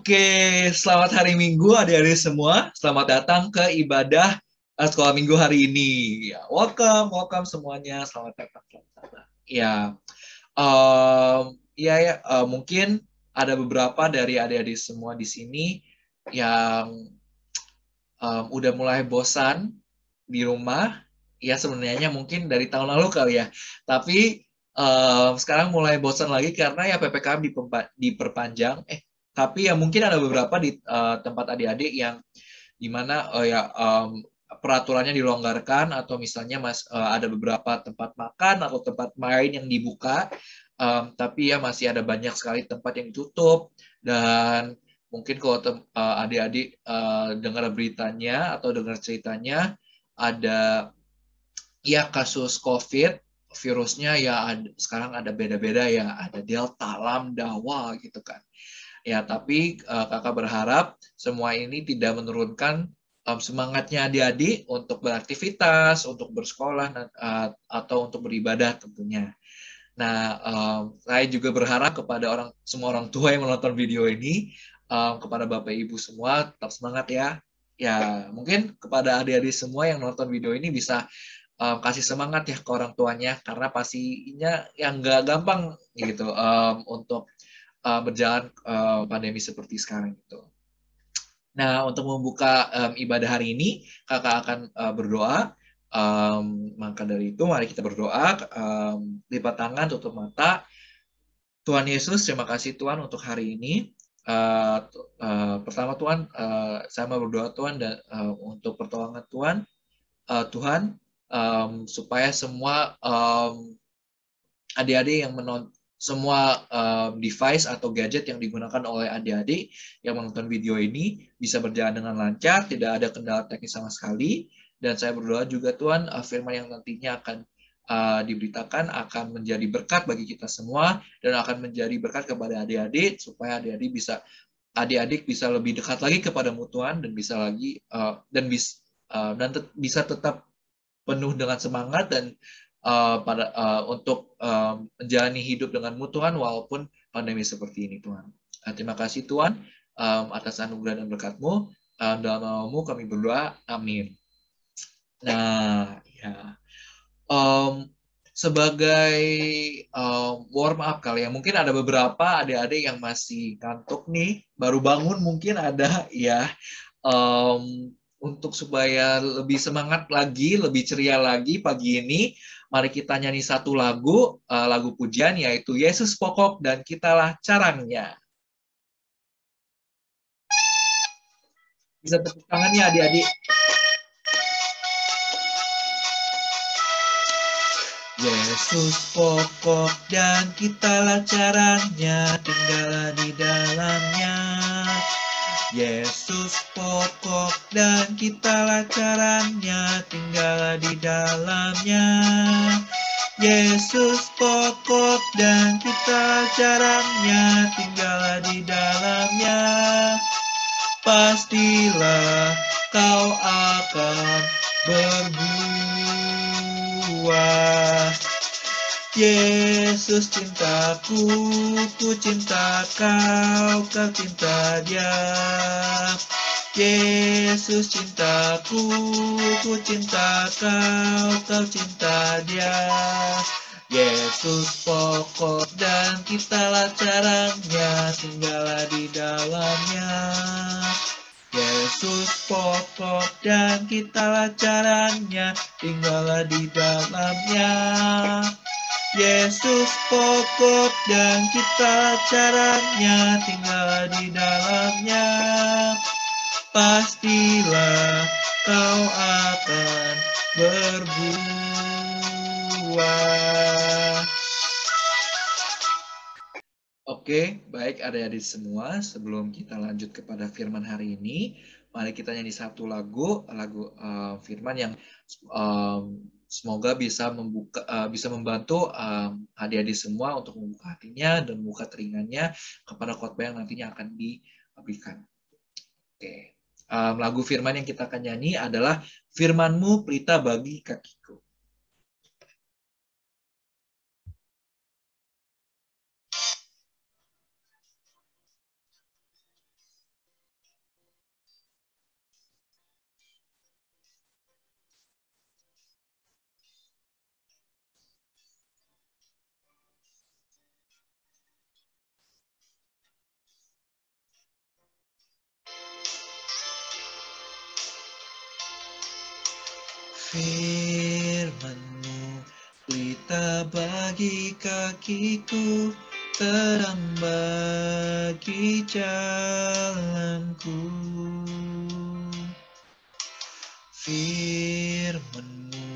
Oke, selamat hari Minggu adik-adik semua. Selamat datang ke ibadah sekolah Minggu hari ini. Ya, welcome semuanya. Selamat datang. Selamat datang. Mungkin ada beberapa dari adik-adik semua di sini yang udah mulai bosan di rumah. Ya sebenarnya mungkin dari tahun lalu kali ya. Tapi sekarang mulai bosan lagi karena ya PPKM diperpanjang. Tapi ya mungkin ada beberapa di tempat adik-adik yang dimana peraturannya dilonggarkan atau misalnya ada beberapa tempat makan atau tempat main yang dibuka, tapi ya masih ada banyak sekali tempat yang ditutup. Dan mungkin kalau adik-adik dengar beritanya atau dengar ceritanya ada ya kasus COVID, virusnya ya sekarang ada beda-beda ya, ada Delta, Lambda, wah gitu kan. Ya, tapi kakak berharap semua ini tidak menurunkan semangatnya adik-adik untuk beraktivitas, untuk bersekolah, atau untuk beribadah tentunya. Nah, saya juga berharap kepada semua orang tua yang menonton video ini, kepada Bapak Ibu semua, tetap semangat ya. Ya, mungkin kepada adik-adik semua yang nonton video ini bisa kasih semangat ya ke orang tuanya, karena pastinya yang nggak gampang gitu untuk berjalan pandemi seperti sekarang itu. Nah, untuk membuka ibadah hari ini, kakak akan berdoa. Maka dari itu, mari kita berdoa. Lipat tangan, tutup mata. Tuhan Yesus, terima kasih Tuhan untuk hari ini. Pertama Tuhan, saya mau berdoa Tuhan untuk pertolongan Tuhan. Tuhan, supaya semua adik-adik yang menonton semua device atau gadget yang digunakan oleh adik-adik yang menonton video ini bisa berjalan dengan lancar, tidak ada kendala teknis sama sekali. Dan saya berdoa juga Tuhan, firman yang nantinya akan diberitakan akan menjadi berkat bagi kita semua dan akan menjadi berkat kepada adik-adik supaya adik-adik bisa lebih dekat lagi kepadamu Tuhan dan bisa lagi bisa tetap penuh dengan semangat dan untuk menjalani hidup denganmu Tuhan walaupun pandemi seperti ini Tuhan. Terima kasih Tuhan atas anugerah dan berkat-Mu. Dalam nama-Mu kami berdoa. Amin. Nah, ya. Sebagai warm up kali ya, mungkin ada beberapa adik-adik yang masih ngantuk nih, baru bangun mungkin ada ya. Untuk supaya lebih semangat lagi, lebih ceria lagi pagi ini, mari kita nyanyi satu lagu, lagu pujian yaitu Yesus Pokok dan Kitalah Carangnya. Bisa tepuk tangannya adik-adik. Yesus pokok dan kitalah caranya, tinggallah di dalamnya. Yesus pokok dan kitalah caranya, tinggallah di dalamnya. Yesus pokok dan kitalah caranya, tinggallah di dalamnya. Pastilah kau akan berbuah. Yesus cintaku, ku cinta kau, kau cinta dia. Yesus cintaku, ku cinta kau, kau cinta dia. Yesus pokok dan kitalah caranya, tinggallah di dalamnya. Yesus pokok dan kitalah caranya, tinggallah di dalamnya. Yesus pokok dan kitalah caranya, tinggallah di dalamnya. Pastilah kau akan berbuah. Oke, baik adik-adik semua. Sebelum kita lanjut kepada firman hari ini, mari kita nyanyi satu lagu firman yang semoga bisa membantu adik-adik semua untuk membuka hatinya dan membuka telinganya kepada khotbah yang nantinya akan diberikan. Oke, lagu firman yang kita akan nyanyi adalah Firman-Mu Pelita Bagi Kakiku. Firman-Mu pelita bagi kakiku, terang bagi jalanku. Firman-Mu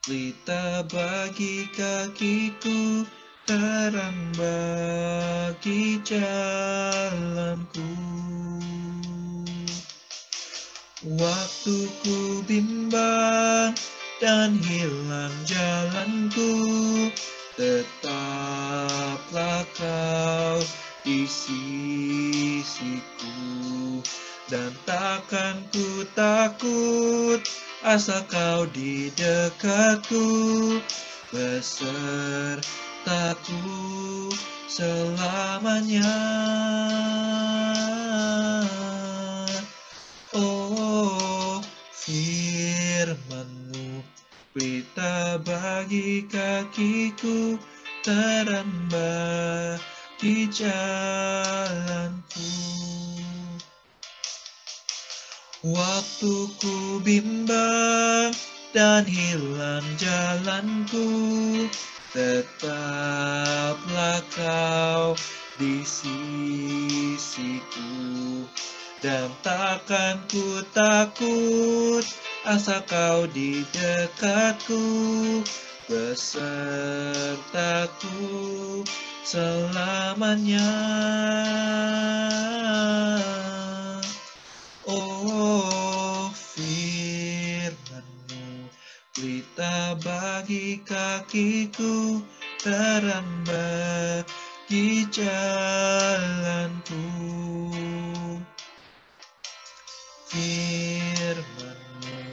pelita bagi kakiku, terang bagi jalanku. Waktu ku bimbang dan hilang jalanku, tetaplah Kau di sisiku. Dan takkan ku takut, asal Kau di dekatku, besertaku selamanya. Oh, firman-Mu pelita bagi kakiku, terang bagi jalanku. Waktu ku bimbang dan hilang jalanku, tetaplah Kau di sisiku. Dan takkan ku takut, asal Kau di dekatku, besertaku selamanya. Oh, firman-Mu pelita bagi kakiku, terang bagi jalanku. Firman-Mu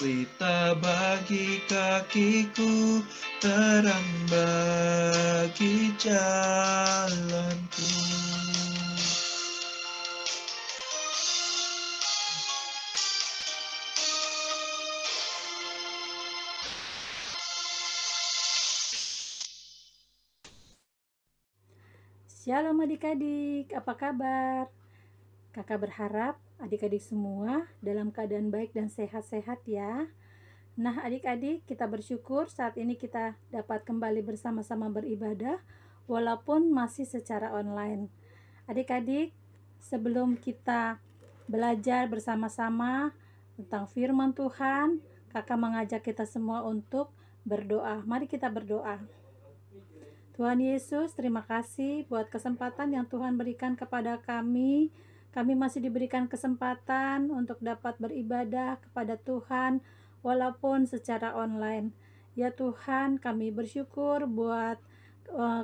pelita bagi kakiku, terang bagi jalanku. Shalom adik-adik, apa kabar? Kakak berharap adik-adik semua dalam keadaan baik dan sehat-sehat ya. Nah adik-adik, kita bersyukur saat ini kita dapat kembali bersama-sama beribadah walaupun masih secara online. Adik-adik, sebelum kita belajar bersama-sama tentang firman Tuhan, kakak mengajak kita semua untuk berdoa. Mari kita berdoa. Tuhan Yesus, terima kasih buat kesempatan yang Tuhan berikan kepada kami. Kami masih diberikan kesempatan untuk dapat beribadah kepada Tuhan walaupun secara online. Ya Tuhan, kami bersyukur buat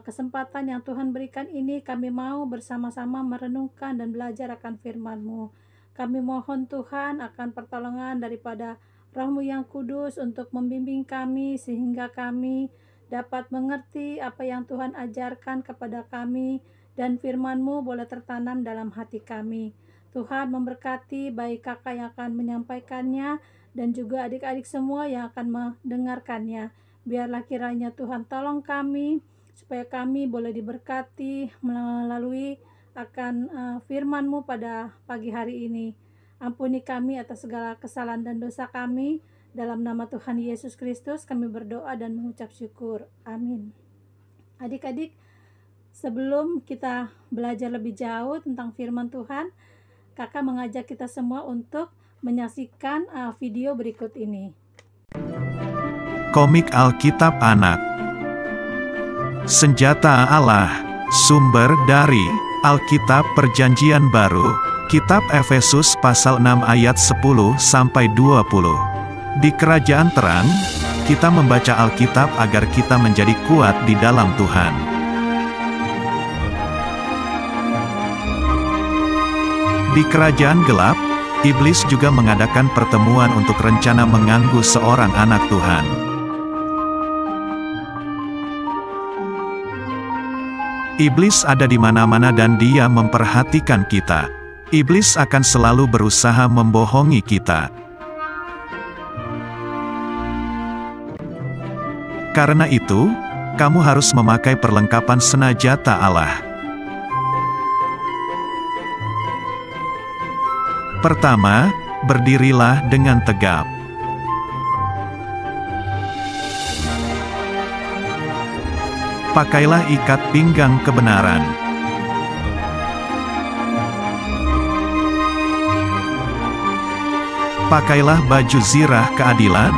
kesempatan yang Tuhan berikan ini. Kami mau bersama-sama merenungkan dan belajar akan firman-Mu. Kami mohon Tuhan akan pertolongan daripada Roh-Mu yang kudus untuk membimbing kami sehingga kami dapat mengerti apa yang Tuhan ajarkan kepada kami dan firman-Mu boleh tertanam dalam hati kami. Tuhan memberkati baik kakak yang akan menyampaikannya dan juga adik-adik semua yang akan mendengarkannya. Biarlah kiranya Tuhan tolong kami supaya kami boleh diberkati melalui akan firman-Mu pada pagi hari ini. Ampuni kami atas segala kesalahan dan dosa kami. Dalam nama Tuhan Yesus Kristus kami berdoa dan mengucap syukur. Amin. Adik-adik, sebelum kita belajar lebih jauh tentang firman Tuhan, kakak mengajak kita semua untuk menyaksikan video berikut ini. Komik Alkitab Anak. Senjata Allah. Sumber dari Alkitab Perjanjian Baru, Kitab Efesus pasal 6 ayat 10-20. Di kerajaan terang, kita membaca Alkitab agar kita menjadi kuat di dalam Tuhan. Di kerajaan gelap, iblis juga mengadakan pertemuan untuk rencana mengganggu seorang anak Tuhan. Iblis ada di mana-mana dan dia memperhatikan kita. Iblis akan selalu berusaha membohongi kita. Karena itu, kamu harus memakai perlengkapan senjata Allah. Pertama, berdirilah dengan tegap. Pakailah ikat pinggang kebenaran. Pakailah baju zirah keadilan.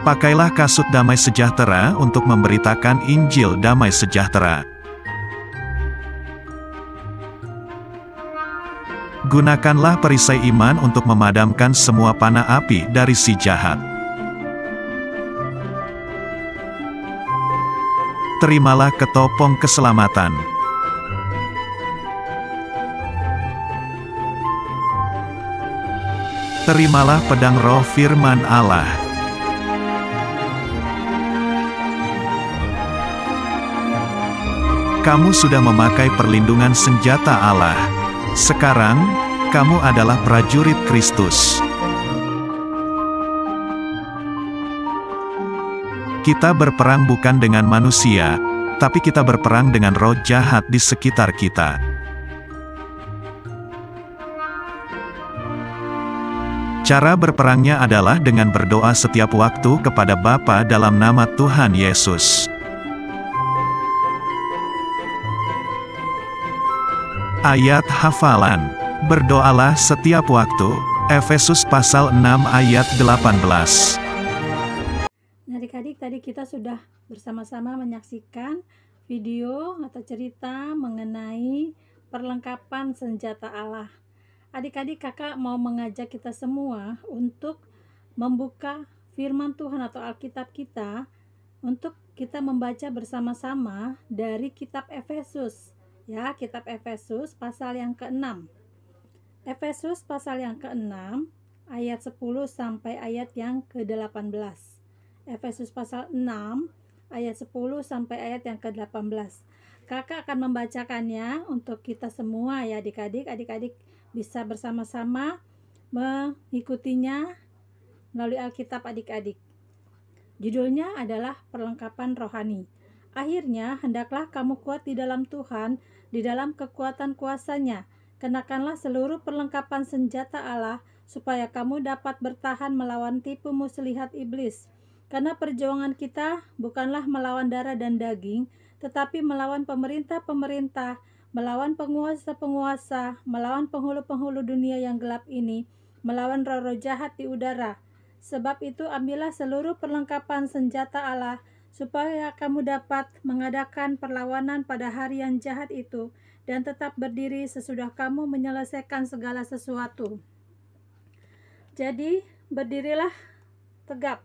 Pakailah kasut damai sejahtera untuk memberitakan Injil damai sejahtera. Gunakanlah perisai iman untuk memadamkan semua panah api dari si jahat. Terimalah ketopong keselamatan. Terimalah pedang roh firman Allah. Kamu sudah memakai perlindungan senjata Allah. Sekarang, kamu adalah prajurit Kristus. Kita berperang bukan dengan manusia, tapi kita berperang dengan roh jahat di sekitar kita. Cara berperangnya adalah dengan berdoa setiap waktu kepada Bapa dalam nama Tuhan Yesus. Ayat hafalan. Berdoalah setiap waktu. Efesus pasal 6 ayat 18. Nah, adik-adik, tadi kita sudah bersama-sama menyaksikan video atau cerita mengenai perlengkapan senjata Allah. Adik-adik, kakak mau mengajak kita semua untuk membuka firman Tuhan atau Alkitab kita, untuk kita membaca bersama-sama dari kitab Efesus. Ya, kitab Efesus pasal yang ke-6. Efesus pasal yang ke-6 ayat 10 sampai ayat yang ke-18. Efesus pasal 6 ayat 10 sampai ayat yang ke-18. Kakak akan membacakannya untuk kita semua ya adik-adik. Adik-adik bisa bersama-sama mengikutinya melalui Alkitab adik-adik. Judulnya adalah perlengkapan rohani. Akhirnya, hendaklah kamu kuat di dalam Tuhan, di dalam kekuatan kuasa-Nya. Kenakanlah seluruh perlengkapan senjata Allah, supaya kamu dapat bertahan melawan tipu muslihat iblis. Karena perjuangan kita bukanlah melawan darah dan daging, tetapi melawan pemerintah-pemerintah, melawan penguasa-penguasa, melawan penghulu-penghulu dunia yang gelap ini, melawan roh-roh jahat di udara. Sebab itu, ambillah seluruh perlengkapan senjata Allah, supaya kamu dapat mengadakan perlawanan pada hari yang jahat itu, dan tetap berdiri sesudah kamu menyelesaikan segala sesuatu. Jadi, berdirilah tegap,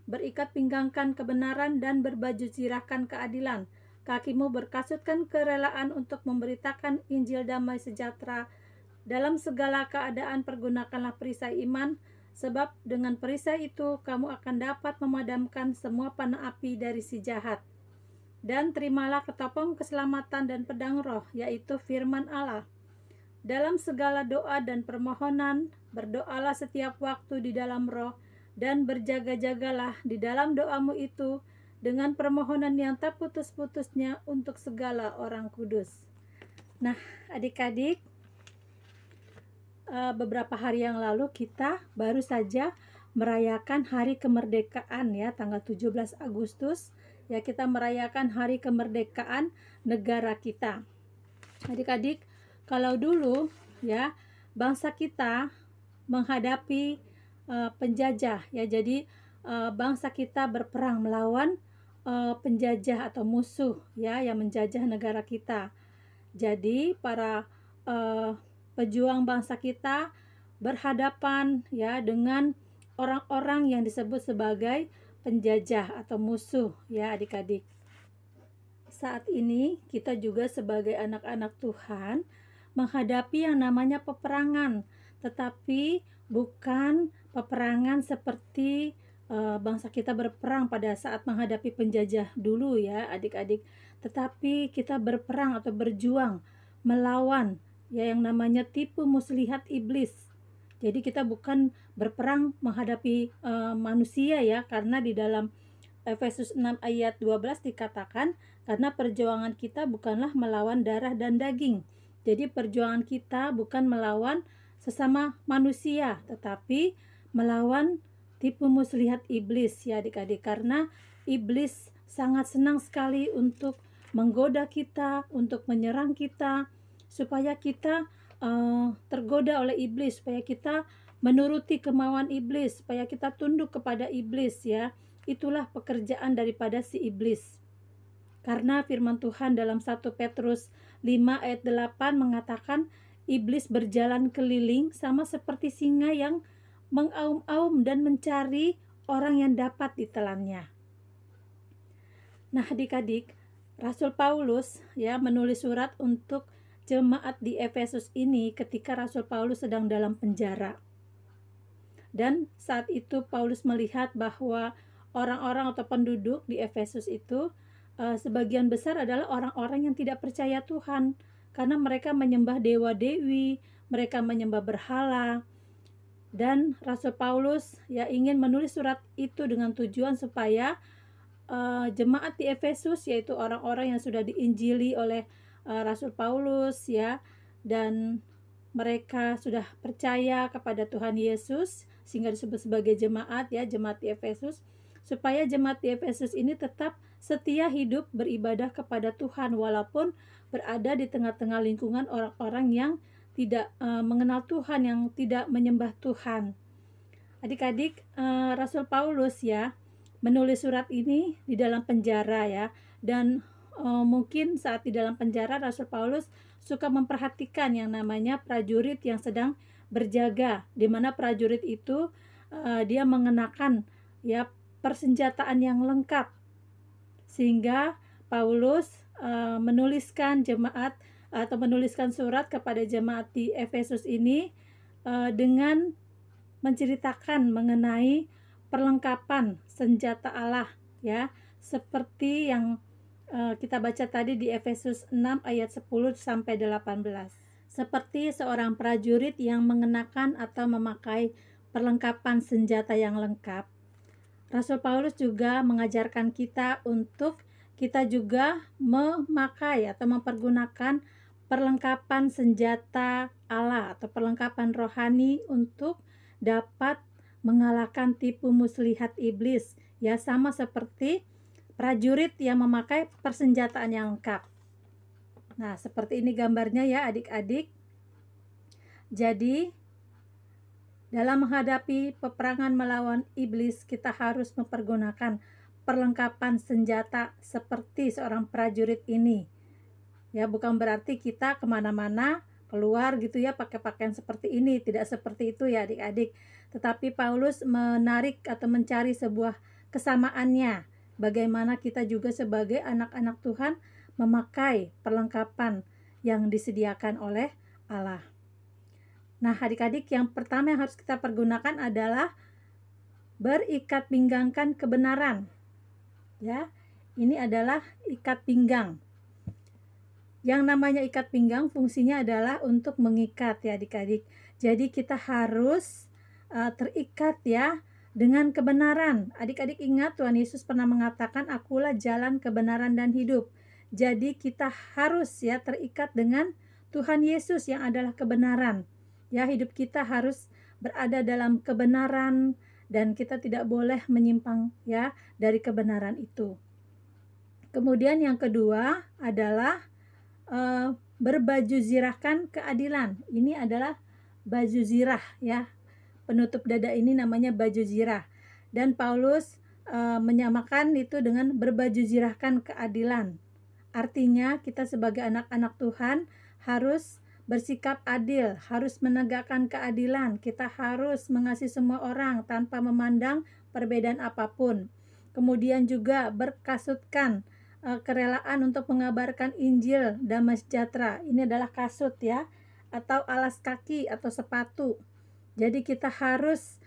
berikat pinggangkan kebenaran dan berbaju zirahkan keadilan. Kakimu berkasutkan kerelaan untuk memberitakan Injil damai sejahtera. Dalam segala keadaan pergunakanlah perisai iman, sebab dengan perisai itu kamu akan dapat memadamkan semua panah api dari si jahat. Dan terimalah ketopong keselamatan dan pedang roh, yaitu firman Allah. Dalam segala doa dan permohonan, berdoalah setiap waktu di dalam roh, dan berjaga-jagalah di dalam doamu itu dengan permohonan yang tak putus-putusnya untuk segala orang kudus. Nah, adik-adik, beberapa hari yang lalu kita baru saja merayakan hari kemerdekaan ya, tanggal 17 Agustus ya, kita merayakan hari kemerdekaan negara kita. Adik-adik, kalau dulu ya bangsa kita menghadapi penjajah ya, jadi bangsa kita berperang melawan penjajah atau musuh ya yang menjajah negara kita. Jadi para pejuang bangsa kita berhadapan ya dengan orang-orang yang disebut sebagai penjajah atau musuh ya adik-adik. Saat ini kita juga sebagai anak-anak Tuhan menghadapi yang namanya peperangan, tetapi bukan peperangan seperti bangsa kita berperang pada saat menghadapi penjajah dulu ya adik-adik, tetapi kita berperang atau berjuang melawan ya yang namanya tipu muslihat iblis. Jadi kita bukan berperang menghadapi manusia ya, karena di dalam Efesus 6 ayat 12 dikatakan, karena perjuangan kita bukanlah melawan darah dan daging. Jadi perjuangan kita bukan melawan sesama manusia, tetapi melawan tipu muslihat iblis ya adik-adik, karena iblis sangat senang sekali untuk menggoda kita, untuk menyerang kita, supaya kita tergoda oleh iblis, supaya kita menuruti kemauan iblis, supaya kita tunduk kepada iblis ya. Itulah pekerjaan daripada si iblis. Karena firman Tuhan dalam 1 Petrus 5 ayat 8 mengatakan, iblis berjalan keliling sama seperti singa yang mengaum-aum dan mencari orang yang dapat ditelannya. Nah, adik-adik, Rasul Paulus ya menulis surat untuk jemaat di Efesus ini ketika Rasul Paulus sedang dalam penjara. Dan saat itu Paulus melihat bahwa orang-orang atau penduduk di Efesus itu sebagian besar adalah orang-orang yang tidak percaya Tuhan, karena mereka menyembah dewa-dewi, mereka menyembah berhala. Dan Rasul Paulus ya ingin menulis surat itu dengan tujuan supaya jemaat di Efesus, yaitu orang-orang yang sudah diinjili oleh Rasul Paulus ya, dan mereka sudah percaya kepada Tuhan Yesus sehingga disebut sebagai jemaat ya, jemaat di Efesus, supaya jemaat di Efesus ini tetap setia hidup beribadah kepada Tuhan walaupun berada di tengah-tengah lingkungan orang-orang yang tidak mengenal Tuhan, yang tidak menyembah Tuhan. Adik-adik, Rasul Paulus ya menulis surat ini di dalam penjara ya, dan mungkin saat di dalam penjara Rasul Paulus suka memperhatikan yang namanya prajurit yang sedang berjaga, di mana prajurit itu dia mengenakan ya persenjataan yang lengkap, sehingga Paulus menuliskan jemaat atau menuliskan surat kepada jemaat di Efesus ini dengan menceritakan mengenai perlengkapan senjata Allah ya, seperti yang kita baca tadi di Efesus 6 ayat 10 sampai 18. Seperti seorang prajurit yang mengenakan atau memakai perlengkapan senjata yang lengkap, Rasul Paulus juga mengajarkan kita untuk kita juga memakai atau mempergunakan perlengkapan senjata Allah atau perlengkapan rohani untuk dapat mengalahkan tipu muslihat iblis ya, sama seperti prajurit yang memakai persenjataan yang lengkap. Nah, seperti ini gambarnya ya adik-adik. Jadi dalam menghadapi peperangan melawan iblis, kita harus mempergunakan perlengkapan senjata seperti seorang prajurit ini. Ya, bukan berarti kita kemana-mana keluar gitu ya pakai pakaian seperti ini, tidak seperti itu ya adik-adik. Tetapi Paulus menarik atau mencari sebuah kesamaannya, bagaimana kita juga sebagai anak-anak Tuhan memakai perlengkapan yang disediakan oleh Allah. Nah, adik-adik, yang pertama yang harus kita pergunakan adalah berikat pinggangkan kebenaran. Ya, ini adalah ikat pinggang. Yang namanya ikat pinggang fungsinya adalah untuk mengikat ya adik-adik. Jadi kita harus terikat ya dengan kebenaran. Adik-adik ingat Tuhan Yesus pernah mengatakan, akulah jalan, kebenaran, dan hidup. Jadi kita harus ya terikat dengan Tuhan Yesus yang adalah kebenaran. Ya, hidup kita harus berada dalam kebenaran dan kita tidak boleh menyimpang ya dari kebenaran itu. Kemudian yang kedua adalah berbaju zirahkan keadilan. Ini adalah baju zirah ya. Penutup dada ini namanya baju zirah. Dan Paulus menyamakan itu dengan berbaju zirahkan keadilan. Artinya kita sebagai anak-anak Tuhan harus bersikap adil, harus menegakkan keadilan. Kita harus mengasihi semua orang tanpa memandang perbedaan apapun. Kemudian juga berkasutkan kerelaan untuk mengabarkan Injil damai sejahtera. Ini adalah kasut ya, atau alas kaki atau sepatu. Jadi kita harus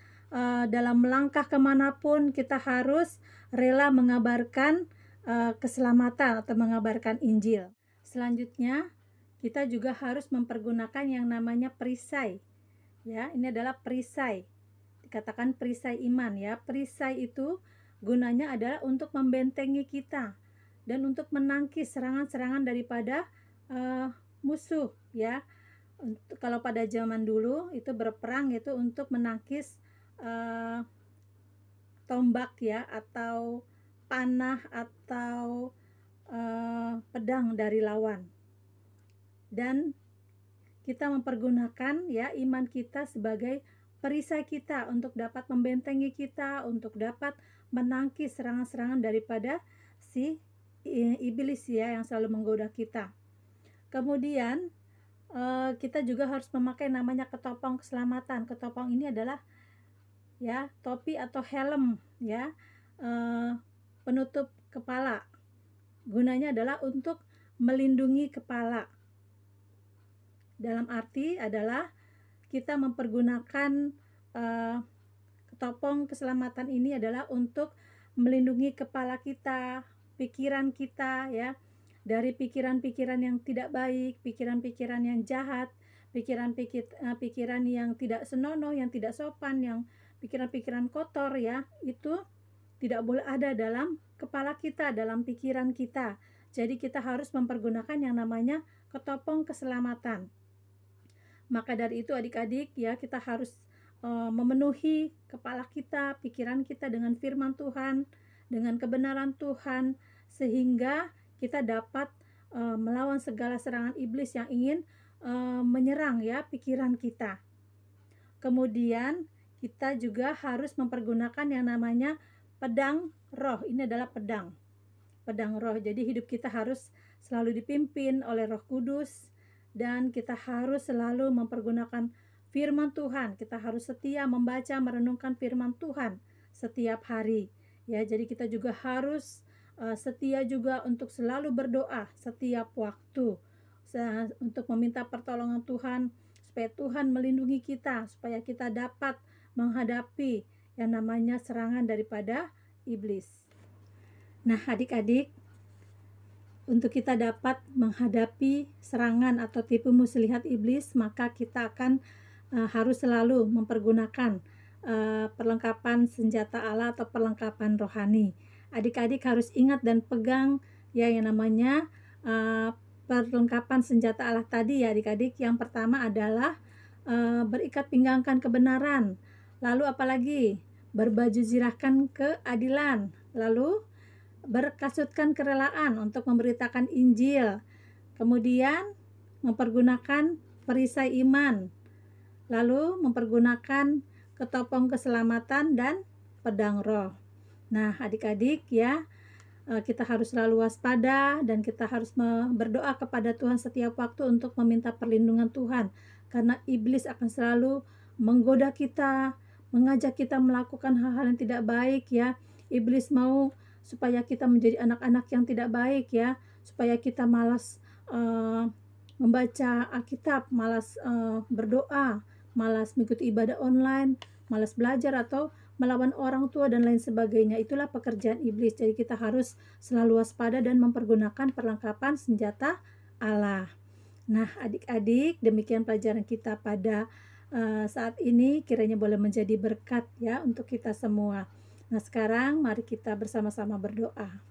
dalam melangkah kemanapun kita harus rela mengabarkan keselamatan atau mengabarkan Injil. Selanjutnya kita juga harus mempergunakan yang namanya perisai. Ya, ini adalah perisai. Dikatakan perisai iman ya. Perisai itu gunanya adalah untuk membentengi kita dan untuk menangkis serangan-serangan daripada musuh ya. Kalau pada zaman dulu itu berperang itu untuk menangkis tombak ya, atau panah, atau pedang dari lawan. Dan kita mempergunakan ya iman kita sebagai perisai kita untuk dapat membentengi kita, untuk dapat menangkis serangan-serangan daripada si iblis ya yang selalu menggoda kita. Kemudian kita juga harus memakai namanya ketopong keselamatan. Ketopong ini adalah ya topi atau helm ya, penutup kepala. Gunanya adalah untuk melindungi kepala. Dalam arti adalah kita mempergunakan ketopong keselamatan ini adalah untuk melindungi kepala kita, pikiran kita ya, dari pikiran-pikiran yang tidak baik, pikiran-pikiran yang jahat, pikiran-pikiran yang tidak senonoh, yang tidak sopan, yang pikiran-pikiran kotor ya, itu tidak boleh ada dalam kepala kita, dalam pikiran kita. Jadi kita harus mempergunakan yang namanya ketopong keselamatan. Maka dari itu adik-adik ya, kita harus memenuhi kepala kita, pikiran kita dengan firman Tuhan, dengan kebenaran Tuhan, sehingga kita dapat melawan segala serangan iblis yang ingin menyerang ya pikiran kita. Kemudian kita juga harus mempergunakan yang namanya pedang roh. Ini adalah pedang roh. Jadi hidup kita harus selalu dipimpin oleh Roh Kudus, dan kita harus selalu mempergunakan firman Tuhan. Kita harus setia membaca, merenungkan firman Tuhan setiap hari ya. Jadi kita juga harus setia juga untuk selalu berdoa setiap waktu untuk meminta pertolongan Tuhan, supaya Tuhan melindungi kita, supaya kita dapat menghadapi yang namanya serangan daripada iblis. Nah adik-adik, untuk kita dapat menghadapi serangan atau tipu muslihat iblis, maka kita akan harus selalu mempergunakan perlengkapan senjata Allah atau perlengkapan rohani. Adik-adik harus ingat dan pegang ya yang namanya perlengkapan senjata Allah tadi ya adik-adik. Yang pertama adalah berikat pinggangkan kebenaran, lalu apalagi berbaju zirahkan keadilan, lalu berkasutkan kerelaan untuk memberitakan Injil, kemudian mempergunakan perisai iman, lalu mempergunakan ketopong keselamatan dan pedang roh. Nah adik-adik ya, kita harus selalu waspada dan kita harus berdoa kepada Tuhan setiap waktu untuk meminta perlindungan Tuhan, karena iblis akan selalu menggoda kita, mengajak kita melakukan hal-hal yang tidak baik ya. Iblis mau supaya kita menjadi anak-anak yang tidak baik ya, supaya kita malas membaca Alkitab, malas berdoa, malas mengikuti ibadah online, malas belajar atau melawan orang tua dan lain sebagainya. Itulah pekerjaan iblis. Jadi kita harus selalu waspada dan mempergunakan perlengkapan senjata Allah. Nah adik-adik, demikian pelajaran kita pada saat ini, kiranya boleh menjadi berkat ya untuk kita semua. Nah sekarang mari kita bersama-sama berdoa.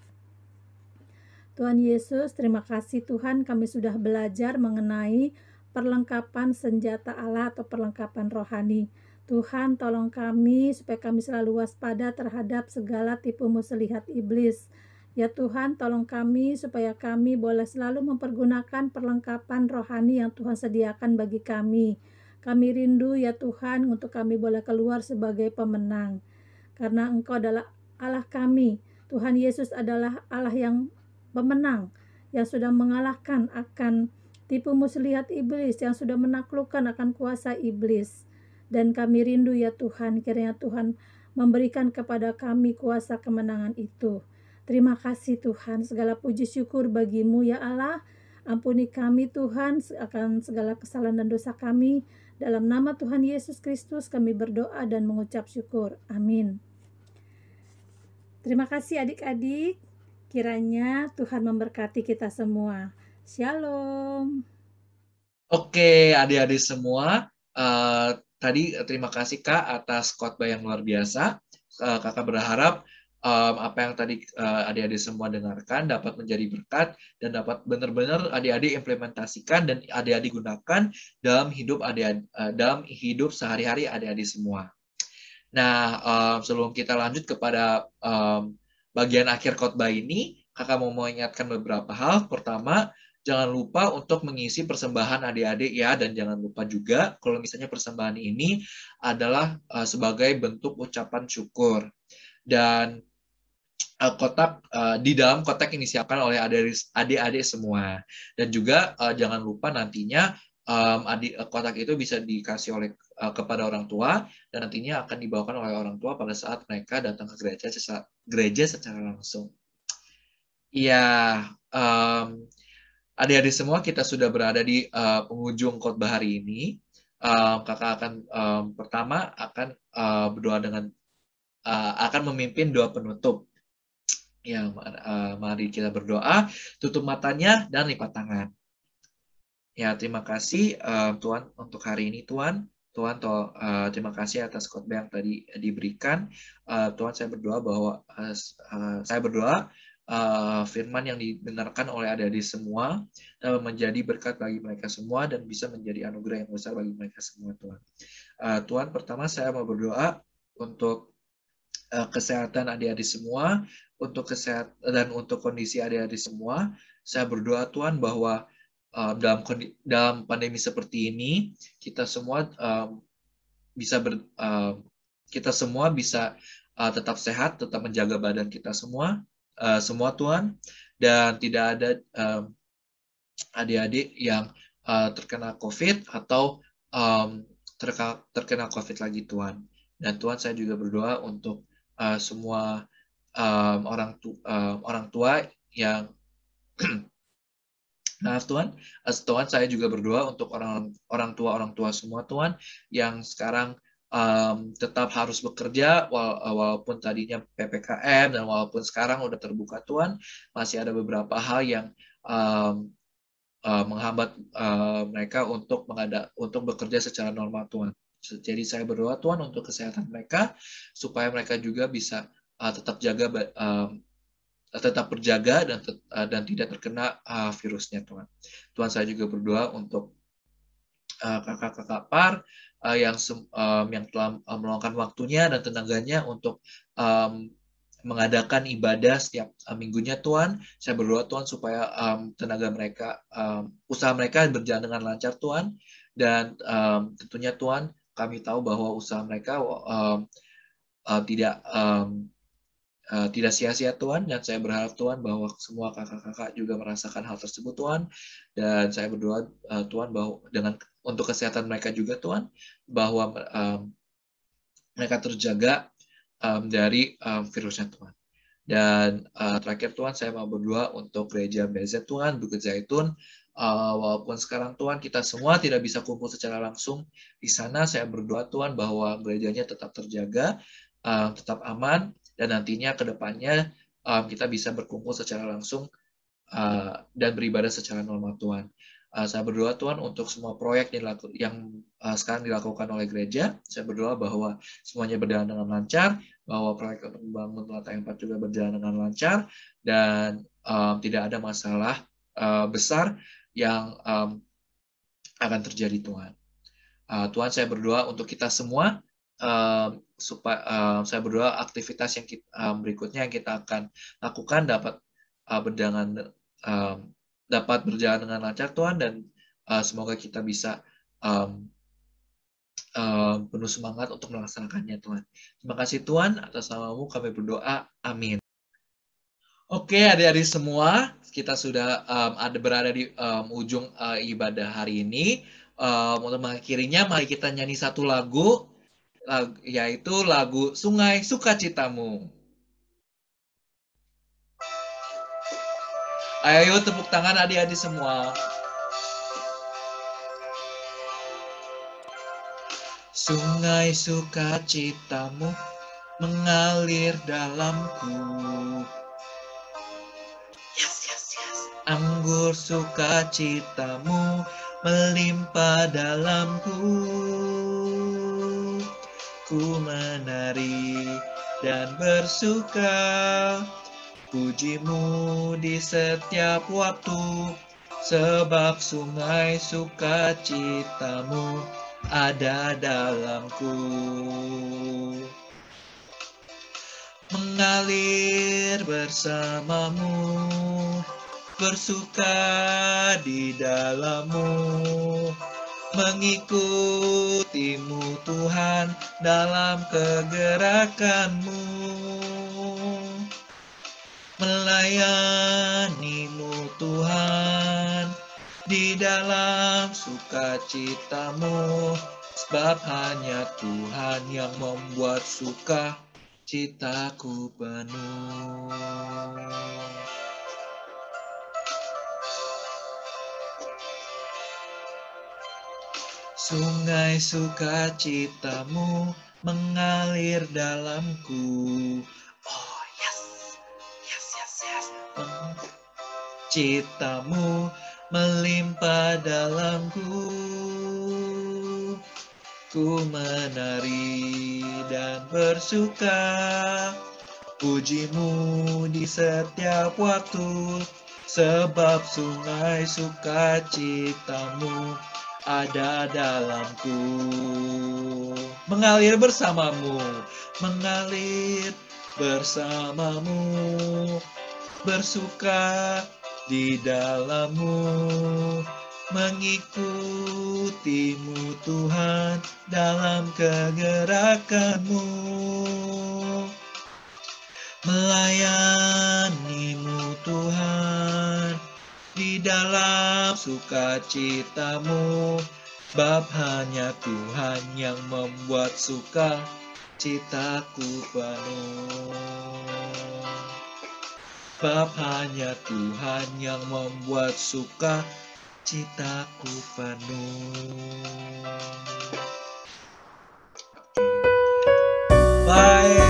Tuhan Yesus, terima kasih Tuhan, kami sudah belajar mengenai perlengkapan senjata Allah atau perlengkapan rohani. Tuhan tolong kami supaya kami selalu waspada terhadap segala tipu muslihat iblis. Ya Tuhan, tolong kami supaya kami boleh selalu mempergunakan perlengkapan rohani yang Tuhan sediakan bagi kami. Kami rindu ya Tuhan untuk kami boleh keluar sebagai pemenang. Karena Engkau adalah Allah kami. Tuhan Yesus adalah Allah yang pemenang, yang sudah mengalahkan akan tipu muslihat iblis, yang sudah menaklukkan akan kuasa iblis. Dan kami rindu ya Tuhan, kiranya Tuhan memberikan kepada kami kuasa kemenangan itu. Terima kasih Tuhan, segala puji syukur bagimu ya Allah. Ampuni kami Tuhan akan segala kesalahan dan dosa kami. Dalam nama Tuhan Yesus Kristus kami berdoa dan mengucap syukur. Amin. Terima kasih adik-adik. Kiranya Tuhan memberkati kita semua. Shalom. Oke, adik-adik semua. Tadi terima kasih Kak atas khotbah yang luar biasa. Kakak berharap apa yang tadi adik-adik semua dengarkan dapat menjadi berkat dan dapat benar-benar adik-adik implementasikan dan adik-adik gunakan dalam hidup adik-adik, dalam hidup sehari-hari adik-adik semua. Nah, sebelum kita lanjut kepada bagian akhir khotbah ini, kakak mau mengingatkan beberapa hal. Pertama, jangan lupa untuk mengisi persembahan adik-adik ya, dan jangan lupa juga kalau misalnya persembahan ini adalah sebagai bentuk ucapan syukur. Dan kotak di dalam kotak yang disiapkan oleh adik-adik semua. Dan juga jangan lupa nantinya kotak itu bisa dikasih oleh kepada orang tua dan nantinya akan dibawakan oleh orang tua pada saat mereka datang ke gereja secara langsung. Iya, adik-adik semua kita sudah berada di penghujung khotbah hari ini. Kakak akan pertama akan berdoa dengan akan memimpin doa penutup. Ya, mari kita berdoa, tutup matanya dan lipat tangan. Ya, terima kasih Tuhan untuk hari ini Tuhan. Tuhan, terima kasih atas khotbah yang tadi diberikan. Tuhan, saya berdoa bahwa firman yang didengarkan oleh adik-adik semua dapat menjadi berkat bagi mereka semua dan bisa menjadi anugerah yang besar bagi mereka semua Tuhan. Tuhan, pertama saya mau berdoa untuk kesehatan adik-adik semua, untuk kesehatan dan untuk kondisi adik-adik semua. Saya berdoa Tuhan bahwa dalam pandemi seperti ini kita semua bisa tetap sehat, tetap menjaga badan kita semua Tuhan, dan tidak ada adik-adik yang terkena COVID atau terkena COVID lagi Tuhan. Dan Tuhan, saya juga berdoa untuk semua orang tua yang maaf Tuhan, Tuhan, saya juga berdoa untuk orang tua semua Tuhan yang sekarang tetap harus bekerja walaupun tadinya PPKM dan walaupun sekarang udah terbuka Tuhan, masih ada beberapa hal yang menghambat mereka untuk bekerja secara normal Tuhan. Jadi saya berdoa Tuhan untuk kesehatan mereka supaya mereka juga bisa tetap berjaga dan tidak terkena virusnya Tuhan. Tuhan, saya juga berdoa untuk kakak-kakak PAR yang telah meluangkan waktunya dan tenaganya untuk mengadakan ibadah setiap minggunya Tuhan. Saya berdoa Tuhan supaya usaha mereka berjalan dengan lancar Tuhan, dan tentunya Tuhan, kami tahu bahwa usaha mereka tidak sia-sia Tuhan, dan saya berharap Tuhan bahwa semua kakak-kakak juga merasakan hal tersebut Tuhan, dan saya berdoa Tuhan bahwa untuk kesehatan mereka juga Tuhan, bahwa mereka terjaga dari virusnya Tuhan. Dan terakhir Tuhan, saya mau berdoa untuk gereja BZ Tuhan, Bukit Zaitun. Walaupun sekarang Tuhan kita semua tidak bisa kumpul secara langsung di sana, saya berdoa Tuhan bahwa gerejanya tetap terjaga, tetap aman, dan nantinya ke depannya kita bisa berkumpul secara langsung dan beribadah secara normal Tuhan. Saya berdoa Tuhan untuk semua proyek yang sekarang dilakukan oleh gereja. Saya berdoa bahwa semuanya berjalan dengan lancar, bahwa proyek untuk membangun lantai 4 juga berjalan dengan lancar, dan tidak ada masalah besar yang akan terjadi Tuhan. Tuhan, saya berdoa untuk kita semua, saya berdoa aktivitas yang berikutnya yang kita akan lakukan dapat berjalan dengan lancar Tuhan, dan semoga kita bisa penuh semangat untuk melaksanakannya Tuhan. Terima kasih Tuhan, atas nama-Mu kami berdoa, amin. Oke adik-adik semua, kita sudah berada di ujung ibadah hari ini. Untuk mengakhirinya, mari kita nyanyi satu lagu, yaitu lagu Sungai Sukacitamu. Ayo tepuk tangan adik-adik semua. Sungai sukacitamu mengalir dalamku. Yes. Anggur sukacitamu melimpah dalamku. Ku menari dan bersuka, pujimu di setiap waktu, sebab sungai sukacitamu ada dalamku. mengalir bersamamu, bersuka di dalammu, mengikutimu Tuhan dalam kegerakanmu, melayanimu Tuhan di dalam sukacitamu, sebab hanya Tuhan yang membuat suka citaku penuh. Sungai sukacitamu mengalir dalamku. Oh yes, yes, yes, yes. Citamu melimpah dalamku. Ku menari dan bersuka, pujimu di setiap waktu, sebab sungai sukacitamu ada dalamku. Mengalir bersamamu, mengalir bersamamu, bersuka di dalammu, mengikutimu Tuhan dalam kegerakanmu, melayanimu Tuhan di dalam sukacitamu, bab hanya Tuhan yang membuat suka citaku penuh. Bab hanya Tuhan yang membuat suka citaku penuh. Baik.